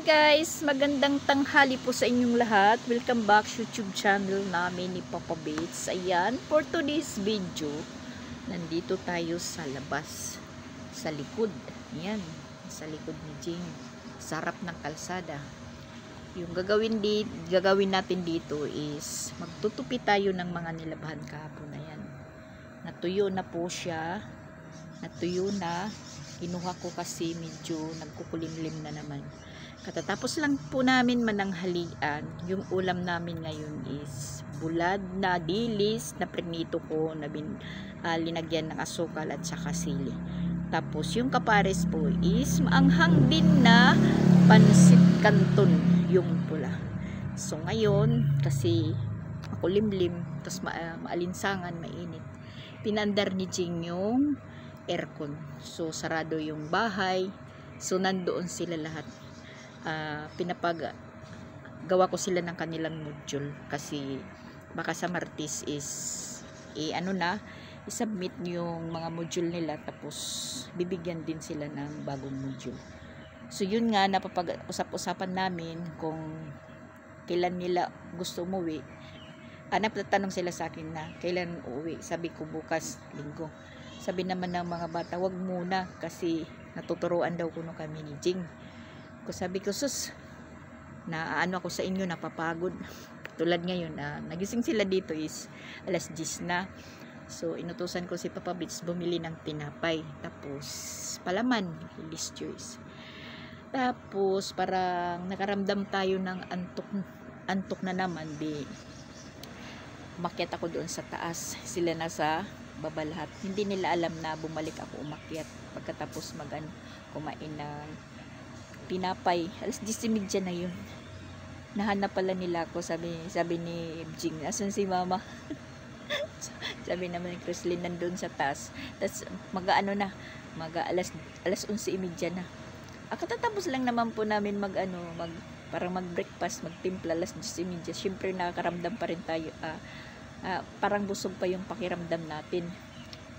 Guys, magandang tanghali po sa inyong lahat. Welcome back sa YouTube channel namin ni Papa Bates. Ayan, for today's video, nandito tayo sa labas, sa likod. Ayan, sa likod ni Jing, sa harap ng kalsada. Yung gagawin natin dito is magtutupi tayo ng mga nilabahan kahapon. Ayan, natuyo na po siya. Natuyo na. Kinuha ko kasi medyo nagkukulimlim na naman. Katatapos lang po namin mananghalian. Yung ulam namin ngayon is bulad na dilis na prinito ko na linagyan ng asukal at saka sili. Tapos yung kapares po is maanghang din na pansit canton yung pula. So ngayon kasi makulimlim, tapos maalinsangan, mainit. Pinandar ni Jing yung aircon. So sarado yung bahay. So nandoon sila lahat. Pinapagawa ko sila ng kanilang module kasi baka sa Martes is i-submit yung mga module nila, tapos bibigyan din sila ng bagong module. So yun nga, napapag-usap-usapan namin kung kailan nila gusto umuwi. Nagtatanong sila sa akin na kailan uuwi. Sabi ko bukas, Linggo. Sabi naman ng mga bata, wag muna kasi natuturuan daw kuno kami ni Jing. Sabi ko, sus, na ako sa inyo, napapagod. Tulad ngayon, nagising sila dito is alas 10 na. So, inutusan ko si Papa Bits bumili ng tinapay. Tapos, palaman, Lilis Choice. Tapos, parang nakaramdam tayo ng antok na naman. Umakyat ako doon sa taas. Sila nasa baba lahat. Hindi nila alam na bumalik ako umakyat. Pagkatapos kumain ng tinapay. Alas 10:30 na yun. Nahanap pala nila ako. Sabi ni Jing, asan si mama? Sabi naman ni Chrislyn, nandun sa taas. Tapos alas 11:30 na. Katatapos lang naman po namin parang mag-breakfast, magtimpla alas 10:30. Siyempre nakakaramdam pa rin tayo. Parang busog pa yung pakiramdam natin.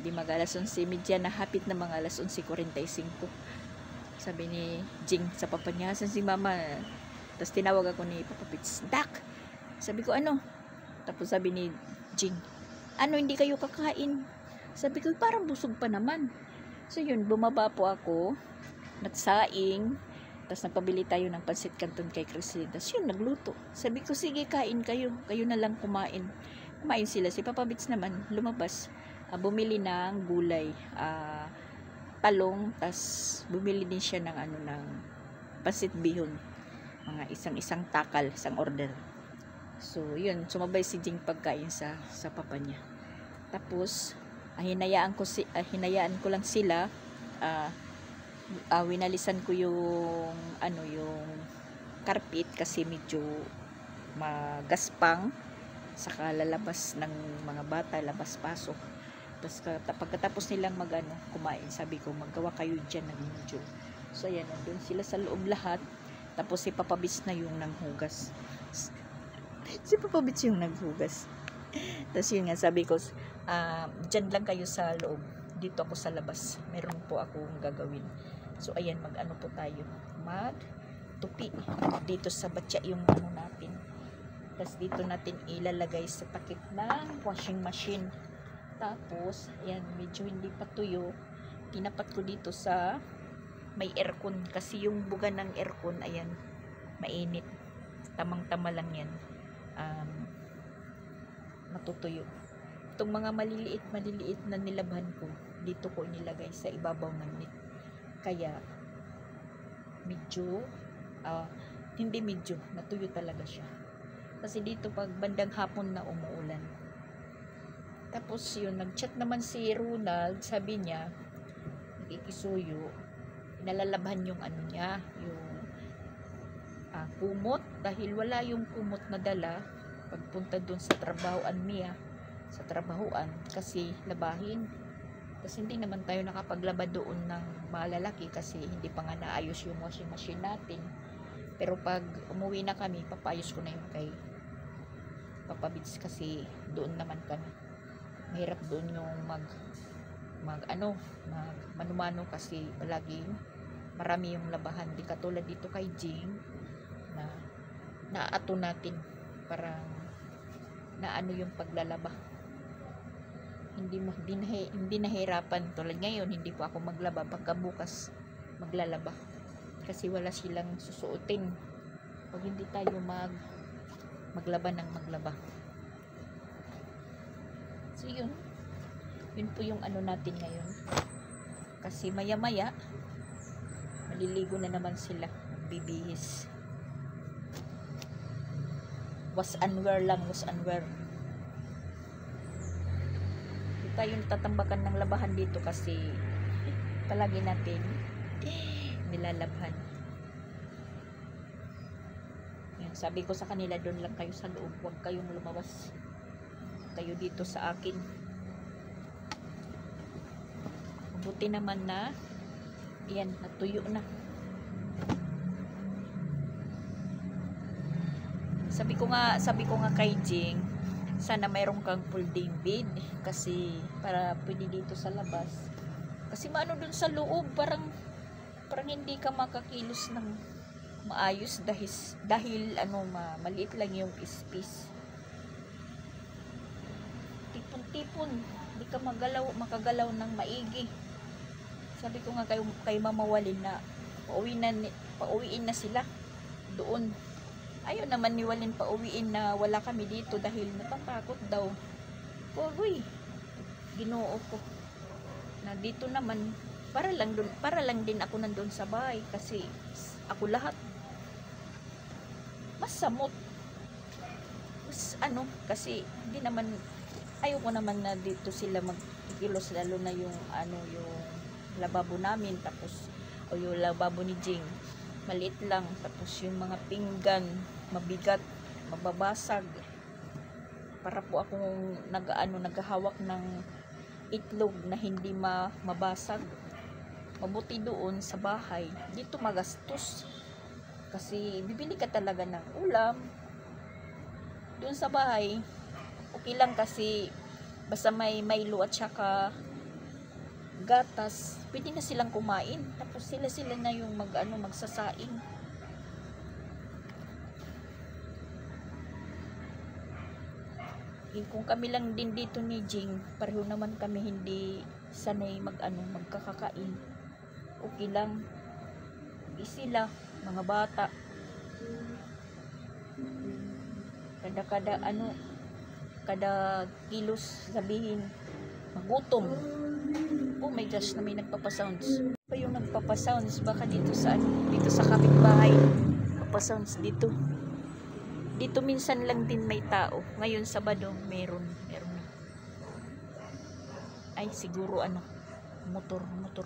Di alas 11:30 na, hapit na mga alas 11:45. Sabi ni Jing sa papa niya, saan si mama? Tapos tinawag ako ni Papa Pits, Dak! Sabi ko, ano? Tapos sabi ni Jing, hindi kayo kakain? Sabi ko, parang busog pa naman. So yun, bumaba po ako, nagsaing, tapos nagpabili tayo ng pansit canton kay Christine. Tapos yun, nagluto. Sabi ko, sige, kain kayo. Kayo na lang kumain. Kumain sila. Si Papa Bits naman, lumabas. Bumili ng gulay. Talong. Tapos bumili din siya ng ng pansit bihon. Mga isang takal, isang order. So, yun. Sumabay si Jing pagkain sa papa niya. Tapos, hinayaan ko lang sila. Winalisan ko yung carpet kasi medyo magaspang, saka lalabas ng mga bata, labas-pasok. Tapos pagkatapos nilang kumain, sabi ko maggawa kayo dyan ng medyo. So ayan, nandun sila sa loob lahat. Tapos si Papa Bits na yung nanghugas. Si Papa Bits yung naghugas. Tapos yun nga, sabi ko, dyan lang kayo sa loob, dito ako sa labas, meron po akong gagawin. So ayan, po tayo, magtupi dito sa batya yung natin. Tapos dito natin ilalagay sa takip ng washing machine. Tapos ayan, medyo hindi pa tuyo, tinapat ko dito sa may aircon kasi yung buga ng aircon, ayan, mainit, tamang-tama lang yan, matutuyo. Itong mga maliliit na nilabahan ko, dito ko inilagay sa ibabaw ng net. Kaya natuyo talaga siya. Kasi dito pag bandang hapon na umuulan. Tapos yun, nag-chat naman si Ronald, sabi niya, nakikisuyo, nalalabhan yung yung kumot, dahil wala yung kumot na dala pagpunta dun sa trabahoan kasi labahin. Kasi hindi naman tayo nakapaglaba doon ng malalaki kasi hindi pa nga naayos yung washing machine natin. Pero pag umuwi na kami, papayos ko na yung kay Papa Bits kasi doon naman kami. Mahirap doon yung manumano kasi palaging marami yung labahan, di katulad dito kay Jing na naato natin, parang naano yung paglalaba, hindi nahirapan. Tulad ngayon, hindi po ako maglaba, pagkabukas maglalaba kasi wala silang susuotin pag hindi tayo maglaba ng maglaba. So yun po yung ano natin ngayon, kasi maya maya maliligo na naman sila, magbibihis. Was and wear lang, was and wear. Hindi tayo tatambakan ng labahan dito kasi palagi natin nilalabhan. Yan, sabi ko sa kanila, doon lang kayo sa loob, huwag kayong lumabas, kayo dito sa akin. Buti naman na yan, natuyo na. Sabi ko nga kay Jing, sana mayroon kang folding bed kasi para pwede dito sa labas. Kasi maano dun sa loob, parang hindi ka makakilos ng maayos dahil maliit lang yung space. Tipon-tipon, hindi ka makagalaw ng maigi. Sabi ko nga kay Mama Walin na pauwiin na sila doon. Ayaw naman ni Walin pauwiin na wala kami dito dahil natatakot daw. Uy, Ginoo ko. Na dito naman para lang din ako nandun sa bahay kasi ako lahat mas samot. Kasi hindi naman, ayaw ko naman na dito sila magkilos, lalo na yung yung lababo namin, tapos yung lababo ni Jing maliit lang, tapos yung mga pinggan mabigat, mababasag. Para po akong naghahawak ng itlog na hindi mabasag. Mabuti doon sa bahay, dito magastos kasi bibili ka talaga ng ulam. Doon sa bahay okay lang kasi basta may Milo at saka gatas, pwede na silang kumain, tapos sila na yung magsasaing. Kung kami lang din dito ni Jing, pareho naman kami hindi sanay magkakakain, okay lang. Sila mga bata kada kilos sabihin magutom. Oh my gosh, na may nagpapasounds pa yung nagpapasounds, baka dito sa kapitbahay papasounds dito minsan lang din may tao. Ngayon Sabado meron ay siguro motor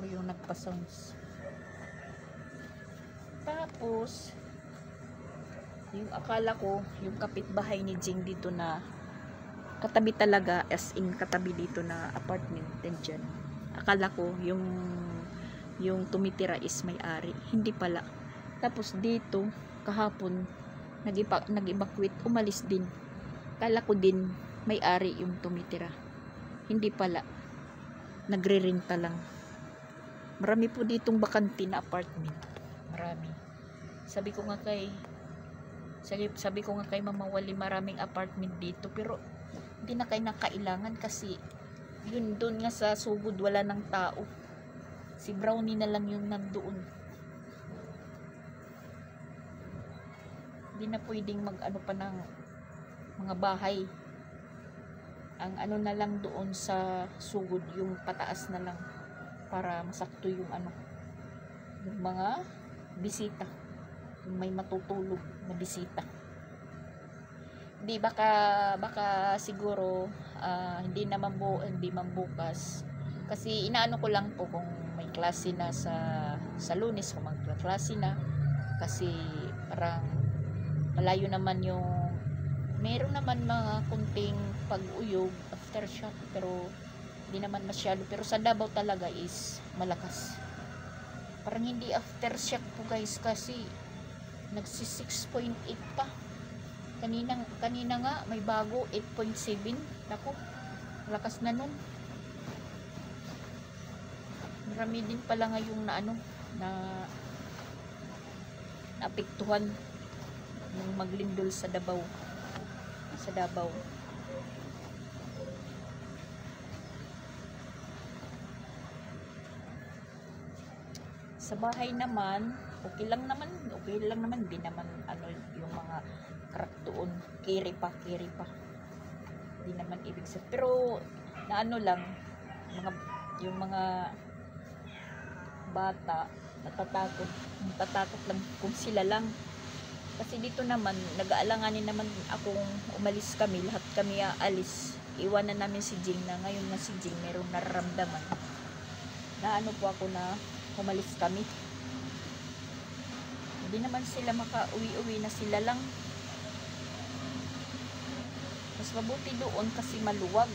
yung nagpasounds. Tapos yung akala ko yung kapitbahay ni Jing dito na katabi talaga, as in katabi dito na apartment din dyan. Akala ko yung tumitira is may-ari, hindi pala. Tapos dito kahapon nag-evacuate, umalis din. Akala ko din may-ari yung tumitira, hindi pala, nagre-renta lang. Marami po ditong bakante na apartment, marami. Sabi ko nga kay Mama Wali, maraming apartment dito pero hindi na kayo nakailangan kasi yun doon nga sa sugod wala ng tao. Si Brownie na lang yung nandoon. Hindi na pwedeng pa ng mga bahay. Ang na lang doon sa sugod, yung pataas na lang para masakto yung yung mga bisita, yung may matutulog na bisita. Hindi, baka siguro hindi man bukas kasi inaano ko lang po kung may klase na sa Lunes, kung magklase na, kasi parang malayo naman yung meron naman mga kunting pag-uyog, aftershock, pero hindi naman masyado. Pero sa Davao talaga is malakas. Parang hindi aftershock po guys kasi nagsi 6.8 pa. Kanina nga may bago 8.7. Nako, lakas na nun. Marami din pala ngayong na apektuhan ng maglindol sa Davao. Sa Davao. Sa bahay naman, okay lang naman, di naman ano yung mga crack doon, kiri pa. Di naman ibig sabihin. Pero na ano lang, yung mga bata natatakot lang kung sila lang. Kasi dito naman, nag-aalanganin naman akong umalis kami, lahat kami aalis. Iwanan namin si Jing na ngayon na si Jing merong nararamdaman. Na ano po ako na umalis kami. Hindi naman sila makauwi-uwi na sila lang. Mas mabuti doon kasi maluwag.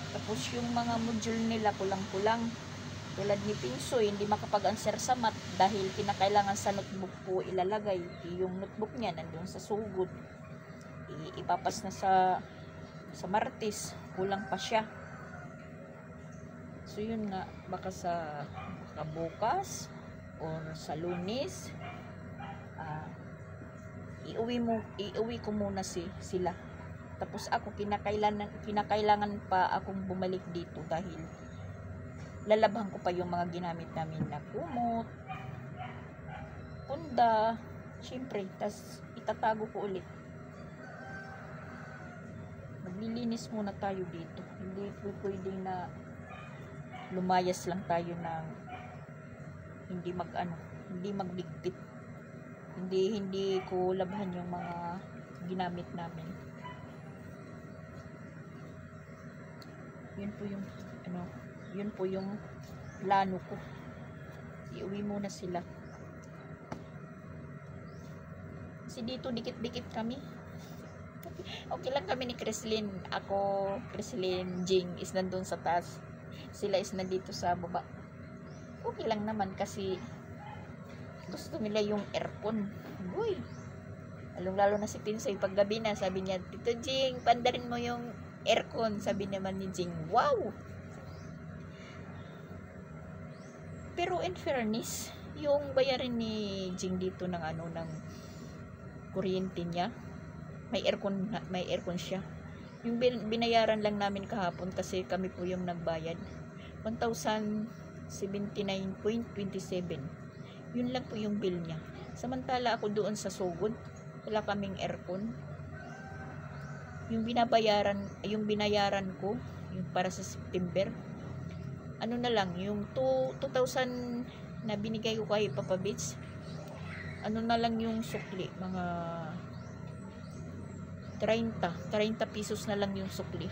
Tapos yung mga module nila kulang-kulang. Tulad ni Pinsoy, hindi makapag-answer sa math dahil kinakailangan sa notebook po ilalagay. Yung notebook niya nandun sa sugod. Ipapas na sa Martes, kulang pa siya. So yun nga, baka bukas or sa Lunes, iuwi ko muna sila. Tapos ako kinakailangan pa akong bumalik dito dahil lalabhan ko pa yung mga ginamit namin na kumot, punda, syempre, tas itatago ko ulit. Maglilinis muna tayo dito. Hindi pwede na lumayas lang tayo ng hindi magbigtip. Hindi ko labhan yung mga ginamit namin. Yun po yung plano ko. Iuwi muna sila. Kasi dito dikit-dikit kami. Okay lang kami ni Creslyn. Ako, Creslyn, Jing is nandun sa taas. Sila is nandito sa baba. Okay lang naman kasi gusto nila yung aircon. Uy. Lalo na si Pinsay paggabi na, sabi niya, Tito Jing, pandarin mo yung aircon. Sabi naman ni Jing, wow. Pero in fairness, yung bayarin ni Jing dito ng ng kuryente niya, may aircon siya. Yung binayaran lang namin kahapon kasi kami po yung nagbayad, 1,079.27. Yun lang po yung bill niya. Samantala ako doon sa sugod, wala kaming aircon. Yung binayaran ko, yung para sa September, na lang, yung 2,000 na binigay ko kay Papa Beach, na lang yung sukli, mga 30 pesos na lang yung sukli.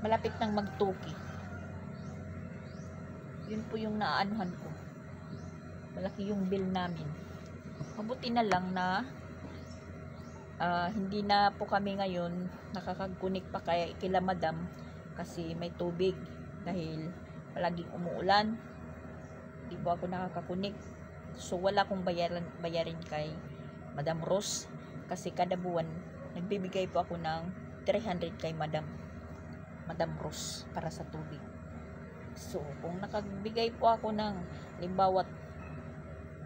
Malapit nang magtuki. Yun po yung naaanuhan ko. Malaki yung bill namin. Mabuti na lang na hindi na po kami ngayon nakakag-connect pa kila Madam kasi may tubig dahil palaging umuulan. Hindi po ako nakakakunik. So wala akong bayarin kay Madam Rose kasi kada buwan nagbibigay po ako ng 300 kay Madam Rose para sa tubig. So kung nakagbigay po ako ng limbawa,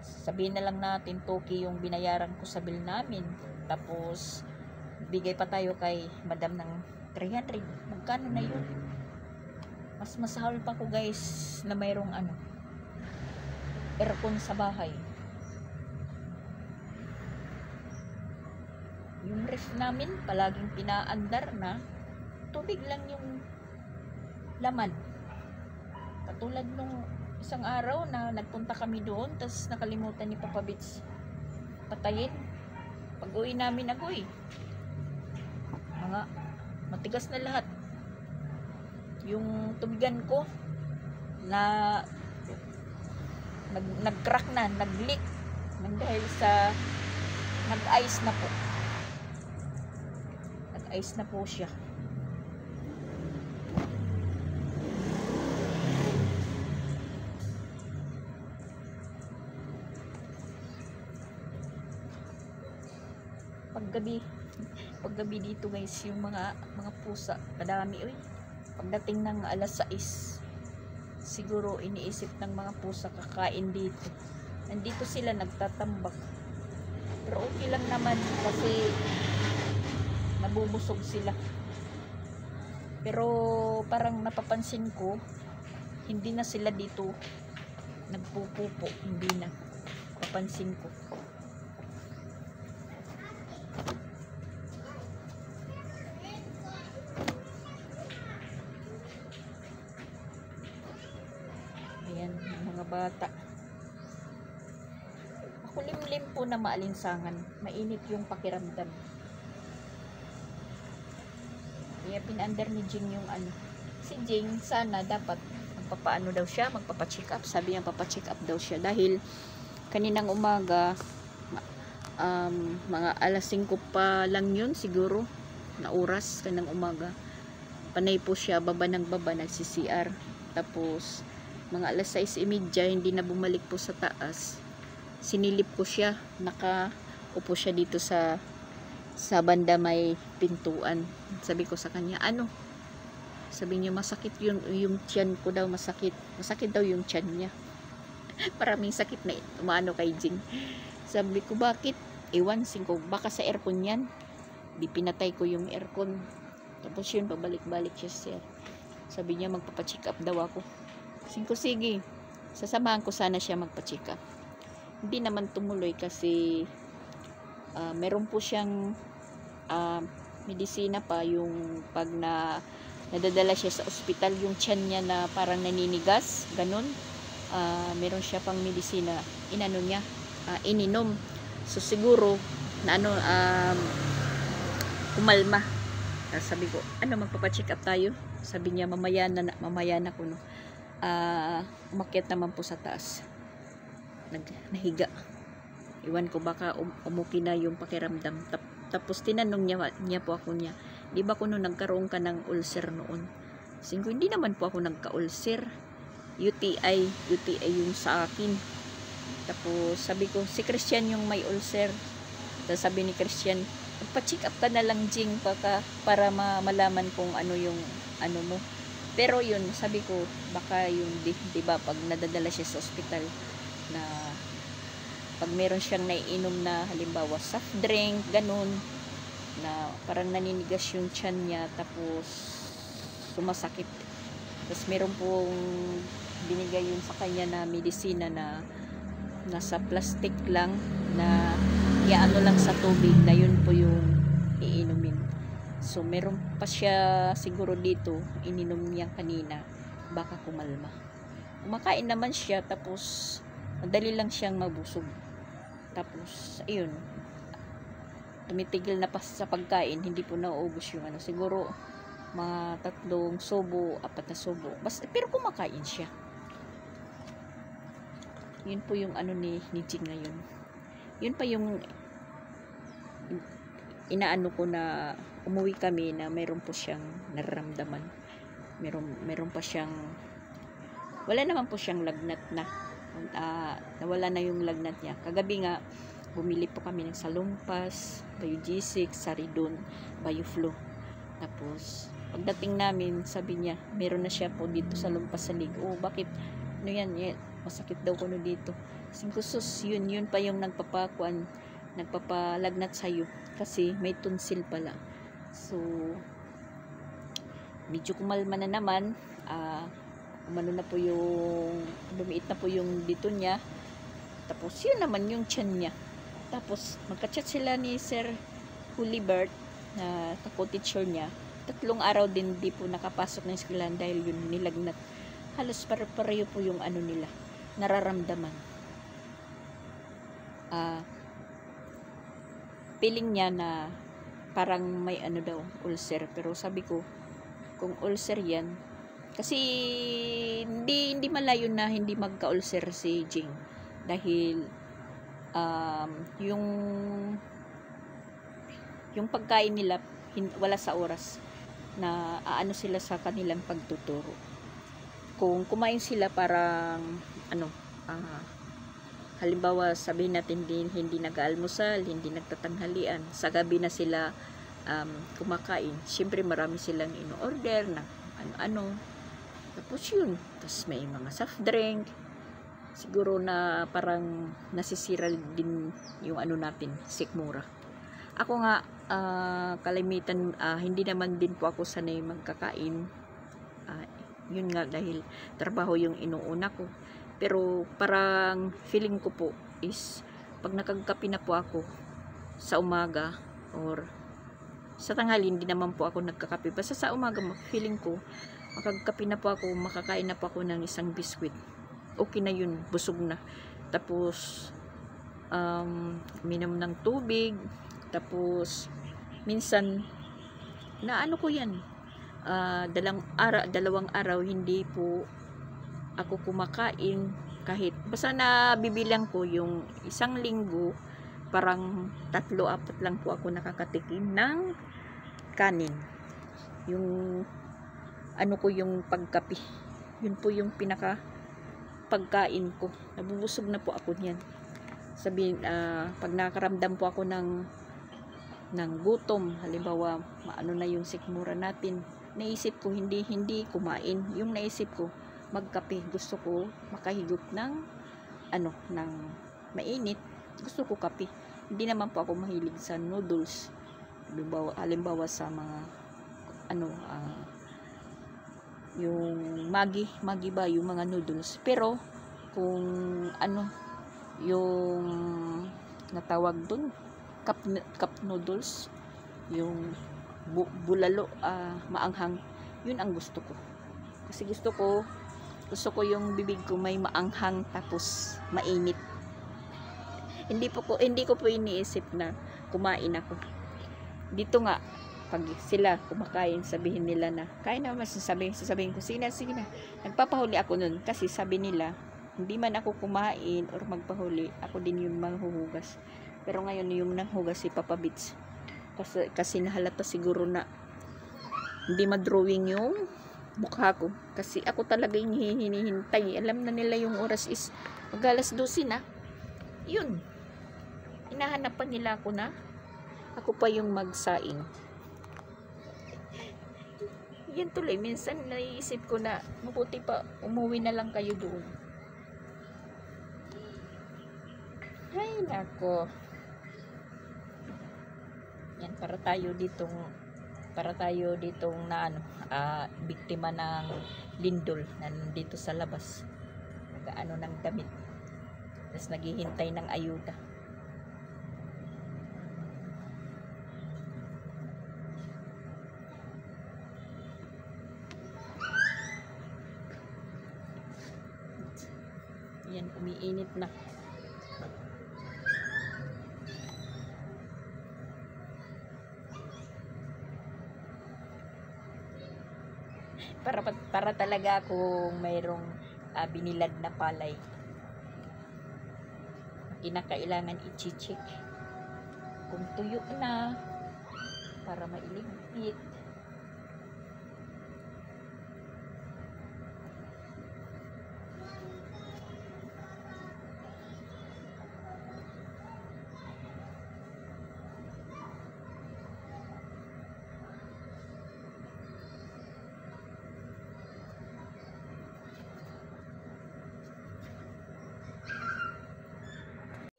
sabihin na lang natin toki yung binayaran ko sa bill namin, tapos bigay pa tayo kay Madam ng 300, magkano na yun? Mas masahol pa ko guys na mayroong aircon sa bahay. Yung ref namin palaging pinaandar na tubig lang yung laman. Katulad nung isang araw na nagpunta kami doon, tapos nakalimutan ni Papa Beach patayin. Pag uwi namin mga matigas na lahat. Yung tubigan ko na nag-crack na, nag-leak dahil sa nag-ice na po. Nag-ice na po siya. Paggabi dito guys, yung mga pusa, kadami pagdating ng alas 6 Siguro iniisip ng mga pusa kakain dito. Nandito sila nagtatambak. Pero okay lang naman kasi nabubusog sila. Pero parang napapansin ko, hindi na sila dito nagpupupo. Hindi na. Papansin ko. Ayan, mga bata. Makulimlim po na maalinsangan. Mainit yung pakiramdam. Kaya pinaandar ni Jing yung ano. Si Jing, sana dapat magpapaano daw siya, magpapacheck up. Sabi niya papacheck up daw siya. Dahil kaninang umaga, mga alas 5 pa lang yun siguro, na oras, kaninang umaga. Panay po siya, baba ng baba, nagsi-CR. Tapos, mga alas 6:30, hindi na bumalik po sa taas. Sinilip ko siya, nakaupo siya dito sa banda may pintuan. Sabi ko sa kanya, ano? Sabi niya, masakit yung tiyan ko daw, masakit. Masakit daw yung tiyan niya. Maraming sakit na umaano kay Jing. Sabi ko, bakit? Ewan, ko, baka sa aircon yan. Di pinatay ko yung aircon. Tapos yun, pabalik-balik siya sir. Sabi niya, magpapacheck up daw ako. Sige, sasamahan ko sana siya magpa-check up. Hindi naman tumuloy kasi meron po siyang medisina pa, yung pag nadadala siya sa ospital, yung tiyan niya na parang naninigas, ganun. Meron siya pang medisina, inano niya, ininom. So siguro na kumalma. Sabi ko, magpapacheck up tayo? Sabi niya, mamaya na kuno. Umakyat naman po sa taas. Nahiga. Iwan ko baka umuki na yung pakiramdam. Tapos tinanong niya po ako niya, di ba kuno nagkaroon ka ng ulcer noon? Sabi ko, hindi naman po ako nagka-ulcer. UTI yung sa akin. Tapos sabi ko, si Christian yung may ulcer. Tapos sabi ni Christian, magpa-check up ka na lang Jing para malaman kung ano yung ano mo. Pero yun, sabi ko, baka yung di ba pag nadadala siya sa ospital na pag meron siyang naiinom na halimbawa soft drink, ganun, na parang naninigas yung tiyan niya, tapos sumasakit. Tapos meron pong binigay yun sa kanya na medisina na nasa plastic lang, na iaano lang sa tubig, na yun po yung iinumin. So meron pa siya siguro dito, ininom niya kanina, baka kumalma. Kumakain naman siya, tapos madali lang siyang mabusog. Tapos ayun, tumitigil na pa sa pagkain, hindi po nauubos yung ano, siguro mga 3 subo, 4 na subo. Pero kumakain siya. Yun po yung ano ni Jing ngayon. Yun pa yung inaano ko na umuwi kami na mayroon po siyang nararamdaman. Mayroon pa siyang, wala naman po siyang lagnat na. Nawala na yung lagnat niya. Kagabi nga, bumili po kami ng Salumpas, Bio-G6, Saridon, Bio-Flu. Tapos, pagdating namin, sabi niya, meron na siya po dito sa lumpas sa lig. Oh, bakit? Ano yan? Masakit daw ko dito. Singkusos, yun pa yung nagpapalagnat sa'yo. Kasi may tonsil pala. So, medyo kumalma na naman. Umano na po yung, lumiit na po yung dito niya. Tapos, yun naman yung tiyan niya. Tapos, magka-chat sila ni Sir Hulibert, na co-teacher niya. 3 araw din di po nakapasok ng eskwelahan dahil yun nilagnat. Halos pareho po yung ano nila, nararamdaman. Feeling niya na parang may ano daw, ulcer. Pero sabi ko, kung ulcer yan, kasi hindi malayo na hindi magka-ulcer si Jing. Dahil yung pagkain nila wala sa oras na aano sila sa kanilang pagtuturo. Kung kumain sila parang halimbawa sabihin natin hindi nag-aalmusal, hindi nagtatanghalian, sa gabi na sila kumakain. Siyempre marami silang in-order na ano-ano. Tapos yun, tapos may mga soft drink. Siguro na parang nasisira din yung ano natin, sikmura. Ako nga, kalimitan, hindi naman din po ako sanay magkakain. Yun nga, dahil trabaho yung inuuna ko. Pero parang feeling ko po is, pag nakagkape na po ako sa umaga or sa tanghali, hindi naman po ako nagkakape. Basta sa umaga, feeling ko, makagkape na po ako, makakain na po ako ng isang biskwit. Okay na yun, busog na. Tapos, minom ng tubig. Tapos, minsan, na ano ko yan, dalawang araw, hindi po ako kumakain kahit, basta nabibilang ko yung isang linggo, parang 3-4 lang po ako nakakatikim ng kanin. Yung ano ko, yung pagkape, yun po yung pinaka pagkain ko. Nabubusog na po ako niyan. Sabihin, pag nakaramdam po ako ng gutom, halimbawa maano na yung sikmura natin, naisip ko hindi kumain. Yung naisip ko, magkape. Gusto ko makahigop ng ng mainit. Gusto ko kape. Hindi naman po ako mahilig sa noodles. Halimbawa sa mga yung Maggi ba, yung mga noodles. Pero kung yung natawag dun, cup noodles, yung bulalo, maanghang, yun ang gusto ko. Kasi gusto ko yung bibig ko may maanghang tapos mainit. Hindi ko po iniisip na kumain ako. Dito nga, pag sila kumakain, sabihin nila na kain na, mas sasabihin ko, sige na, nagpapahuli ako nun, kasi sabi nila, hindi man ako kumain or magpahuli, ako din yung manghuhugas. Pero ngayon yung nanghugas si Papa Bits, kasi nahalata siguro na hindi madrawing yung mukha ko, kasi ako talaga yung hinihintay. Alam na nila yung oras is mag-alas 12 na, yun, hinahanapan nila ako na ako pa yung magsaing. Yan tuloy, minsan naiisip ko na mabuti pa umuwi na lang kayo doon. Ay nako, yan, para tayo ditong na biktima ng lindol na nandito sa labas, nag-ano ng damit, tapos naghihintay ng ayuda. Yan, umiinit na. Para talaga kung mayroong binilad na palay, kinakailangan i-check kung tuyo na para mailigpit.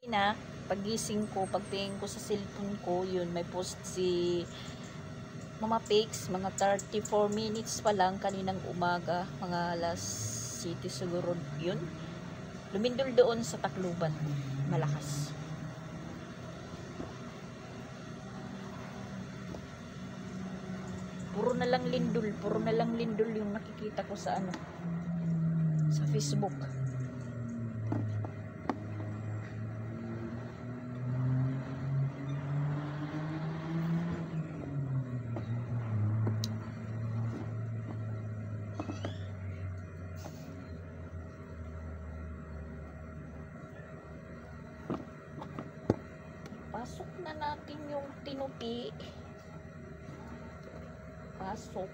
Na pagising ko, pagtingin ko sa cellphone ko, yun, may post si Mama Pix, mga 34 minutes pa lang kaninang umaga, mga alas 7 siguro yun, lumindol doon sa Tacloban, malakas. Puro na lang lindol yung nakikita ko sa sa Facebook. Pasok na natin yung tinupi. Pasok.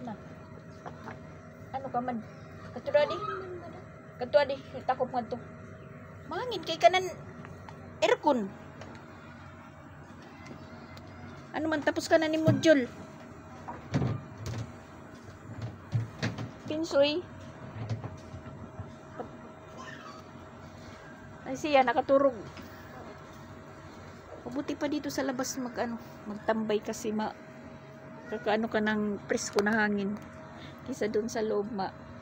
na. Ano ka man? Kato di. Takop nga to. Mangin kay kanan aircon. Ano man tapos ka na ni module. Pinsoy. Ay siya nakaturog. Mabuti pa dito sa labas magtambay kasi kakaano ka ng presko na hangin. Kisa doon sa loob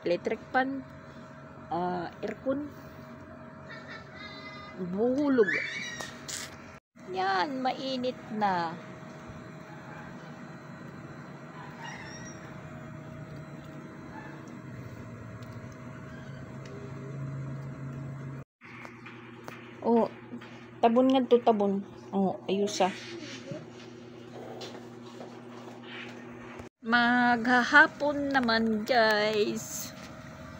electric fan, aircon. Buhulog. Yan, mainit na. Oh, tabon nga to, tabon. Oh, ayusa. Maghahapon naman, guys.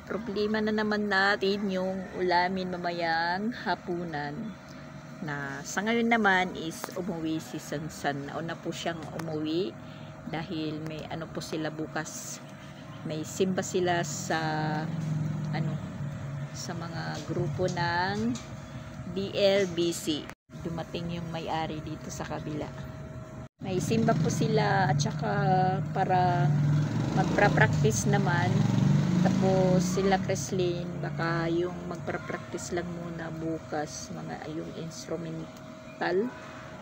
Problema na naman natin yung ulamin mamayang hapunan. Na sa ngayon naman is umuwi si Sansan. Nauna po siyang umuwi dahil may ano po sila bukas. May simba sila sa sa mga grupo ng BLBC. Dumating yung may-ari dito sa kabila. May simba po sila at saka para magpa-practice naman. Tapos sila Kreslin baka yung magpa-practice lang muna bukas mga yung instrumental.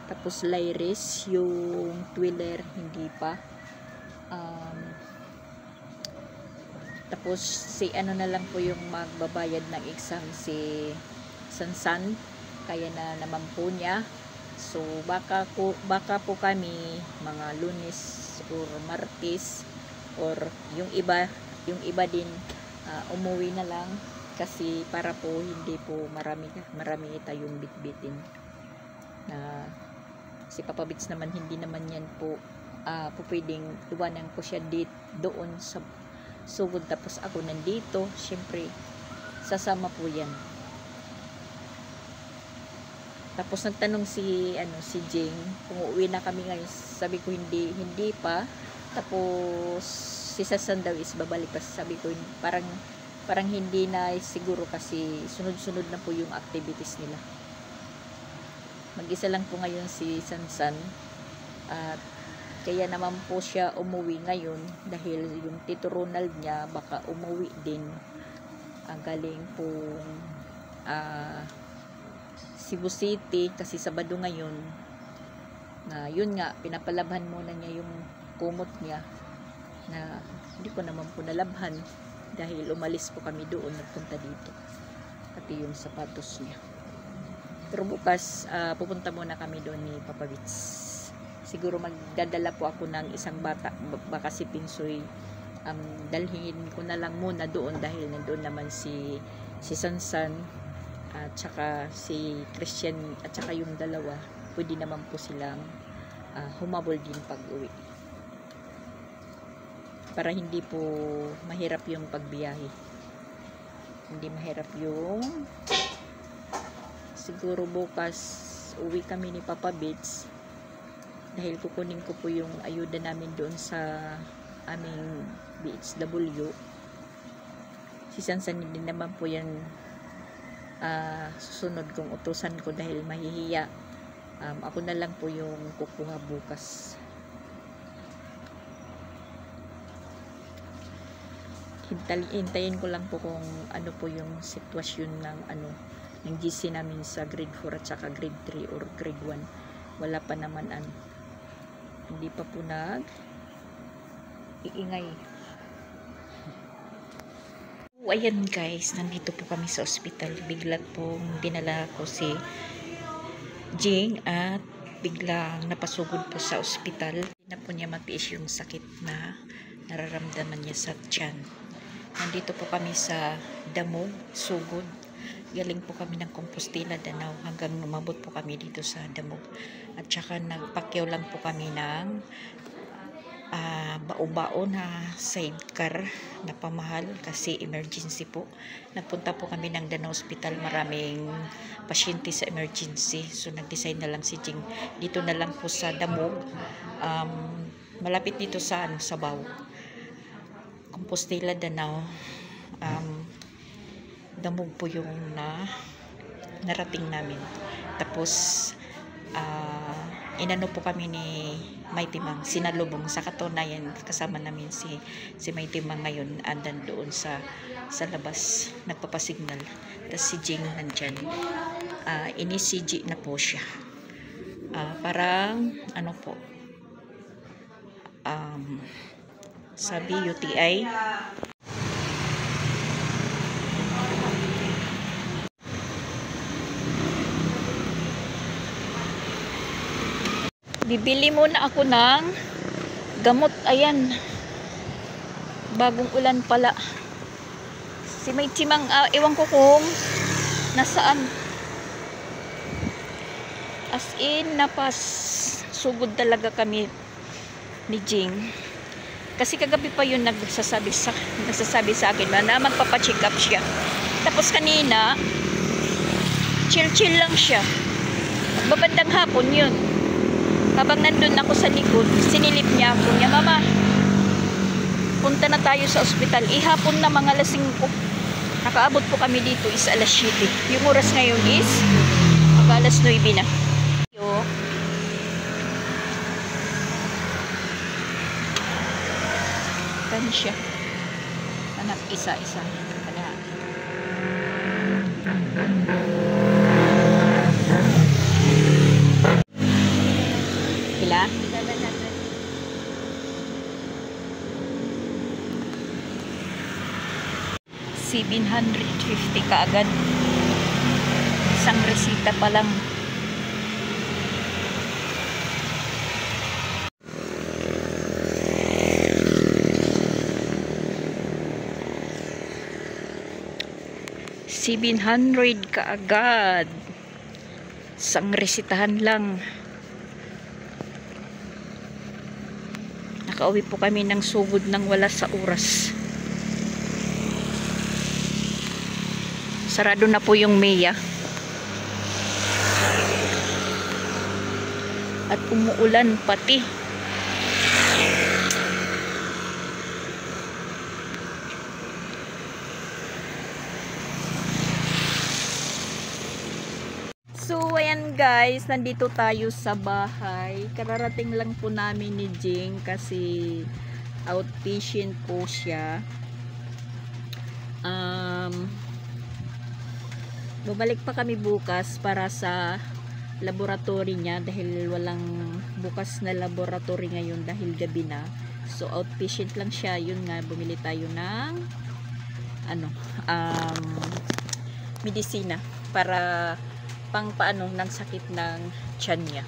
Tapos lyris yung twiller hindi pa. Tapos si ano na lang po yung magbabayad ng exam si Sansan, kaya na naman po niya. So baka po kami mga Lunes or Martes or yung iba din umuwi na lang kasi para po hindi po marami tayong bitbitin. Si Papa Bits naman hindi naman yan po pwedeng iwanan ko siya doon sa sugod tapos ako nandito, syempre sasama po yan. Tapos nagtanong si Jing kung uuwi na kami ngayon. Sabi ko hindi pa. Tapos si Sasan daw is babalik pa. Sabi ko parang hindi na siguro kasi sunod-sunod na po yung activities nila. Mag-isa lang po ngayon si Sansan. At kaya naman po siya umuwi ngayon dahil yung Tito Ronald niya baka umuwi din. Galing po Cebu City kasi Sabado ngayon. Yun nga, pinapalabhan muna niya yung kumot niya na hindi ko naman po nalabhan dahil umalis po kami doon, nagpunta dito. Pati yung sapatos niya. Pero bukas, pupunta muna kami doon ni Papa Bits. Siguro magdadala po ako ng isang bata, baka si Pinsoy. Dalhin ko na lang muna doon dahil nandoon naman si Sansan at saka si Christian at saka yung dalawa, pwede naman po silang humabol din pag uwi para hindi po mahirap yung pagbiyahe, hindi mahirap yung siguro bukas uwi kami ni Papa Bits dahil kukunin ko po yung ayuda namin doon sa aming BHW. Si Sansan din naman po yan susunod kong utusan ko dahil mahihiya. Ako na lang po yung kukuha bukas. Hintayin ko lang po kung ano po yung sitwasyon ng GC namin sa grade 4 at saka grade 3 or grade 1. Wala pa naman hindi pa po iingay. Ayan guys, nandito po kami sa ospital. Bigla pong dinala ko si Jing at biglang napasugod po sa ospital. Hindi na po niya matiis yung sakit na nararamdaman niya sa tiyan. Nandito po kami sa Damog, Sugod. Galing po kami ng Compostela, Danau hanggang umabot po kami dito sa Damog. At saka nagpakyaw lang po kami ng bao-bao na sidecar na pamahal kasi emergency po. Nagpunta po kami ng Danau Hospital, maraming pasyente sa emergency, so nag-decide na lang si Jing dito na lang po sa Damog, malapit dito sa Sabaw. Compostela, Danao. Damog po yung narating namin. Tapos inano po kami ni Mighty Mang, sinalubong. Sa katunayan, kasama namin si Mighty Mang ngayon, andan doon sa labas, nagpapasignal. Tapos si Jing nandyan. Ini-CG na po siya. Parang, ano po, sabi UTI. Bibili muna ako ng gamot. Ayan, bagong ulan pala. Si may timang, ewan ko kung nasaan. As in, napas sugod talaga kami ni Jing. Kasi kagabi pa yun nagsasabi sa akin na magpapacheck up siya. Tapos kanina, chill lang siya. Babandang hapon yun. Habang nandun ako sa likod, sinilip niya ako niya, "Mama, punta na tayo sa ospital." Ihapon na, mga alas 5. Nakaabot po kami dito is alas 7. Yung oras ngayon is alas 9 na. Kan siya. Anak, isa-isa. Kaya. Pila? 750 kaagad. Isang resita pa lang. $700 kaagad. Isang resitahan lang. Nakauwi po kami ng sugod ng wala sa oras. Sarado na po yung Mia. At umuulan pati. So, ayan guys, nandito tayo sa bahay. Kararating lang po namin ni Jing kasi outpatient po siya. Babalik pa kami bukas para sa laboratory niya dahil walang bukas na laboratory ngayon dahil gabi na. So, outpatient lang siya. Yun nga, bumili tayo ng medisina para pang paano ng sakit ng tiyan niya.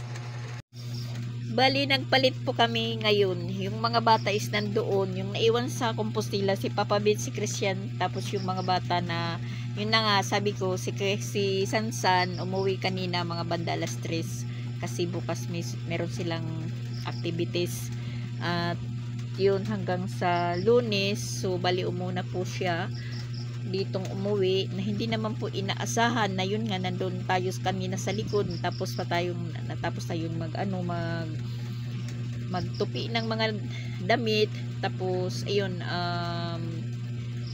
Bali, nagpalit po kami ngayon. Yung mga bata is nandoon. Yung naiwan sa Compostela, si Papa Ben, si Christian. Tapos yung mga bata na, yun na nga, sabi ko, si Sansan, umuwi kanina mga banda alas 3. Kasi bukas meron silang activities. At yun hanggang sa Lunes. So, bali umuna po siya ditong umuwi na hindi naman po inaasahan na yun nga nandun tayo kanina sa likod natapos tayong magtupi ng mga damit. Tapos ayun,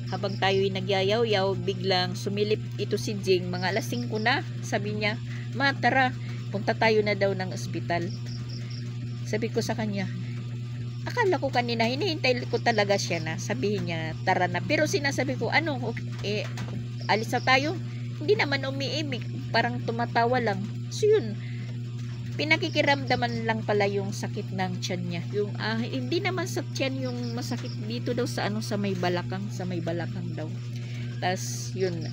habang tayo ay nagyayaw-yaw, biglang sumilip ito si Jing, mga alas 5 na. Sabi niya, "Ma, tara, punta tayo na daw ng ospital." Sabi ko sa kanya, akala ko kanina, hinihintay ko talaga siya na sabihin niya, "Tara na." Pero sinasabi ko, alis na tayo. Hindi naman umiimik, parang tumatawa lang. So yun, pinakikiramdaman lang pala yung sakit ng tiyan niya. Yung, hindi naman sa tiyan yung masakit dito daw sa may balakang, daw. Tas yun,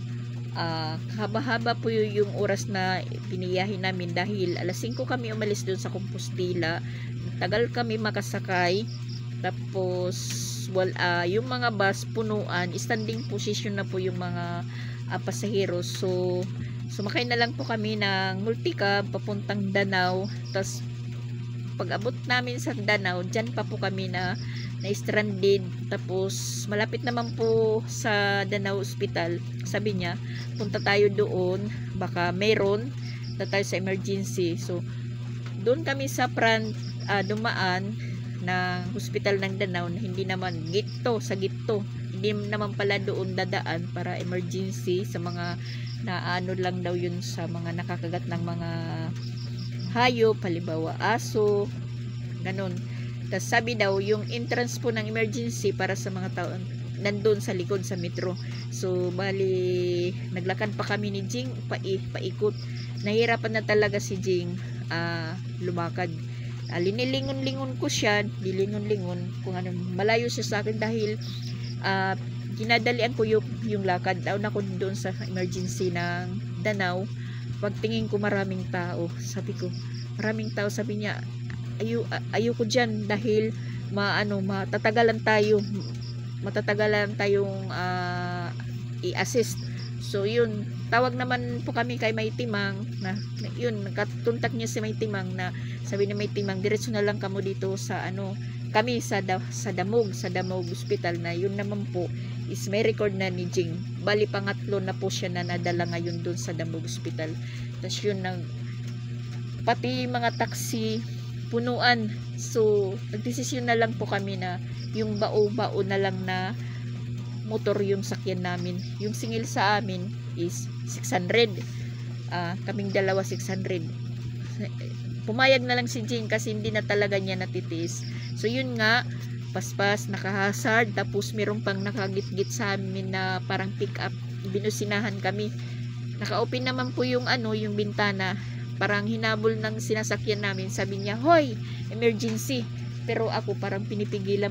haba-haba po yung oras na piniyahin namin dahil alas 5 kami umalis doon sa Compostela. Tagal kami makasakay. Tapos yung mga bus punuan, standing position na po yung mga pasahero. So sumakay na lang po kami ng multicab papuntang Danao. Tapos pag abot namin sa Danao, dyan pa po kami na stranded. Tapos malapit naman po sa Danao Hospital. Sabi niya, punta tayo doon, baka meron na tayo sa emergency. So doon kami sa dumaan ng hospital ng Danau na hindi naman sa gitto, hindi naman pala doon dadaan para emergency sa mga naano lang daw yun sa mga nakakagat ng mga hayop, halimbawa aso, ganun. Tapos sabi daw yung entrance po ng emergency para sa mga tao nandun sa likod sa metro. So bali naglakad pa kami ni Jing paikot. Nahirapan na talaga si Jing lumakad. Linilingon-lingon ko siya, dilingon-lingon kung ano, malayo siya sa akin dahil ginadalian ko yung lakad. Down ako doon sa emergency ng Danau. Pagtingin ko maraming tao, sabi ko maraming tao, sabi niya ayoko dyan dahil matatagalan tayong i-assist. So yun, tawag naman po kami kay May Timang na yun, nakatuntak niya si May Timang na sabi ni May Timang, diretso na lang kamo dito sa kami sa Damog Hospital, na yun naman po is may record na ni Jing. Bali pangatlo na po siya na nadala ngayon dun sa Damog Hospital. Tapos yun, pati mga taxi punuan. So nagdesisyon na lang po kami na yung bao na lang na motor yung sakyan namin. Yung singil sa amin is 600. Kaming dalawa 600. Pumayag na lang si Jing kasi hindi na talaga niya natitiis. So yun nga, paspas, nakahazard, tapos meron pang nakagitgit sa amin na parang pick up. Binusinahan kami. Naka-open naman po yung yung bintana. Parang hinabol ng sinasakyan namin. Sabi niya, "Hoy, emergency." Pero ako parang pinipigilan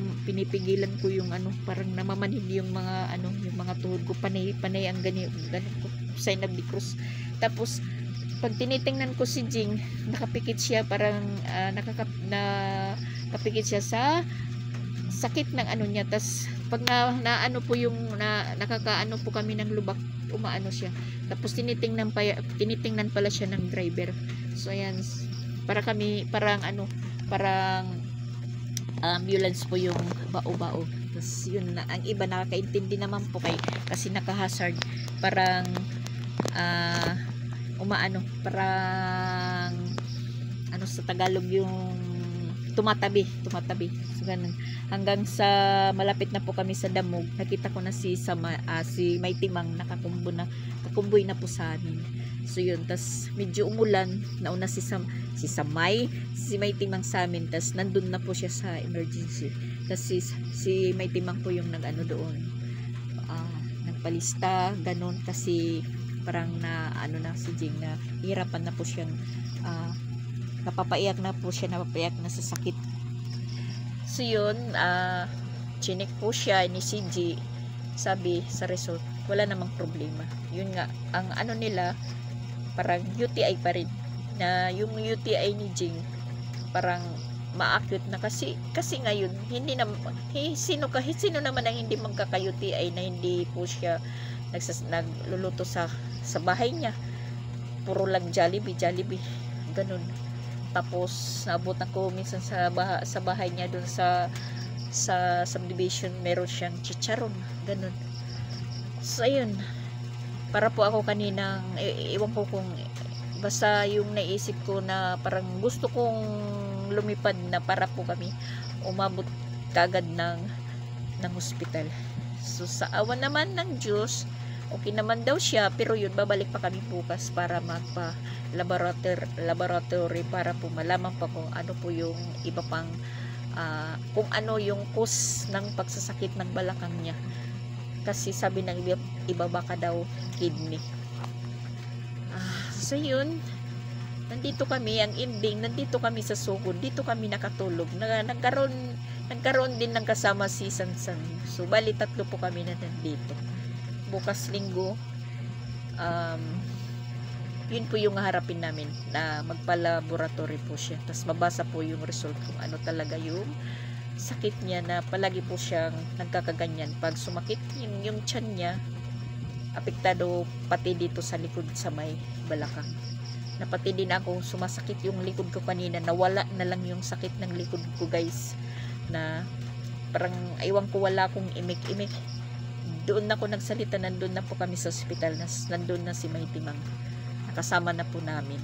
ko yung parang namamanhid yung mga yung mga tuhod ko, panay ang ganyan ko, sign of the cross. Tapos pag tinitingnan ko si Jing, nakapikit siya, parang nakapikit siya sa sakit ng niya. Tas pag naano po yung nakakaano po kami ng lubak, umaano siya. Tapos tinitingnan pala siya ng driver. So ayan, parang ambulance po yung bao. Tapos yun na, ang iba nakakaintindi naman po kasi nakahazard, parang parang sa Tagalog yung tumatabi. So ganun. Hanggang sa malapit na po kami sa Damog, nakita ko na si May Timang kakumboy na po sa amin. So yun, tas medyo umulan, nauna si May Timang sa amin, tas nandun na po siya sa emergency. Tas si May Timang po yung doon, nagpalista, ganun, kasi parang na si Jing na hirapan na po siyang napapaiyak na sa sakit. So yun, chinik po siya ni CG, sabi sa result wala namang problema. Yun nga, ang nila parang UTI pa rin, na yung UTI ni Jing parang ma-acute na kasi ngayon hindi na sino naman ang hindi magkaka-UTI na hindi po siya nagluluto sa bahay niya, puro lang Jollibee ganun. Tapos naabot ako minsan sa bahay niya doon sa subdivision, meron siyang chicharon, ganun. So ayun, para po ako kaninang iwan ko kung basta yung naisip ko na parang gusto kong lumipad na para po kami umabot kagad ng hospital. So sa awa naman ng Diyos, okay naman daw siya, pero yun, babalik pa kami bukas para magpa laboratory para po malaman pa kung ano po yung iba pang kung ano yung cause ng pagsasakit ng balakang niya. Kasi sabi ng iba baka daw kidney. So yun, nandito kami, ang ending, nandito kami sa Sugod, dito kami nakatulog. Nagkaroon din ng kasama si Sansan. So bali 3 po kami na nandito. Bukas Linggo, yun po yung harapin namin, na magpa-laboratory po siya. Tapos mabasa po yung result kung ano talaga yung sakit niya, na palagi po siyang nagkakaganyan. Pag sumakit yung tiyan niya, apektado pati dito sa likod sa may balakang. Na pati din ako, sumasakit yung likod ko kanina, nawala na lang yung sakit ng likod ko, guys. Na parang aywan ko, wala akong imik-imik. Doon ako nagsalita, nandun na po kami sa ospital, nandun na si May Timang, nakasama na po namin.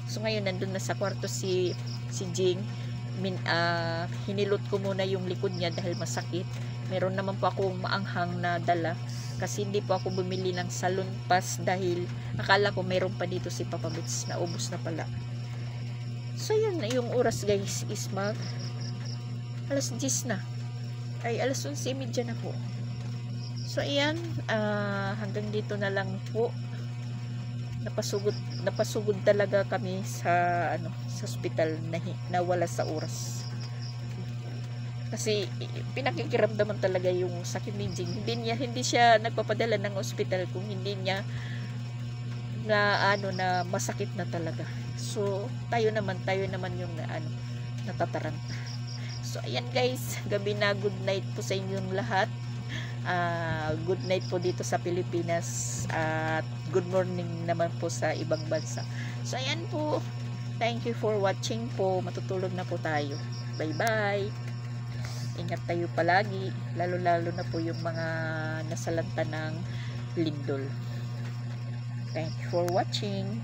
So ngayon nandun na sa kwarto si Jing, hinilot ko muna yung likod niya dahil masakit. Meron naman po akong maanghang na dala kasi hindi po ako bumili ng salon pass dahil akala ko meron pa dito si Papa Bits na ubos na pala. So yun na yung oras guys is alas 10 na. Ay alas 11:30 na po. So ayan, hanggang dito na lang po. Napasugod talaga kami sa sa ospital na wala sa oras. Kasi pinakikiramdaman talaga yung sakit ni Jing. Hindi siya nagpapadala ng ospital kung hindi niya na masakit na talaga. So tayo naman yung natataranta. So ayan guys, gabi na, good night po sa inyong lahat. Good night po dito sa Pilipinas at good morning naman po sa ibang bansa. So ayan po, thank you for watching po. Matutulog na po tayo. Bye bye. Ingat tayo palagi, lalo na po yung mga nasalanta ng lindol. Thank you for watching.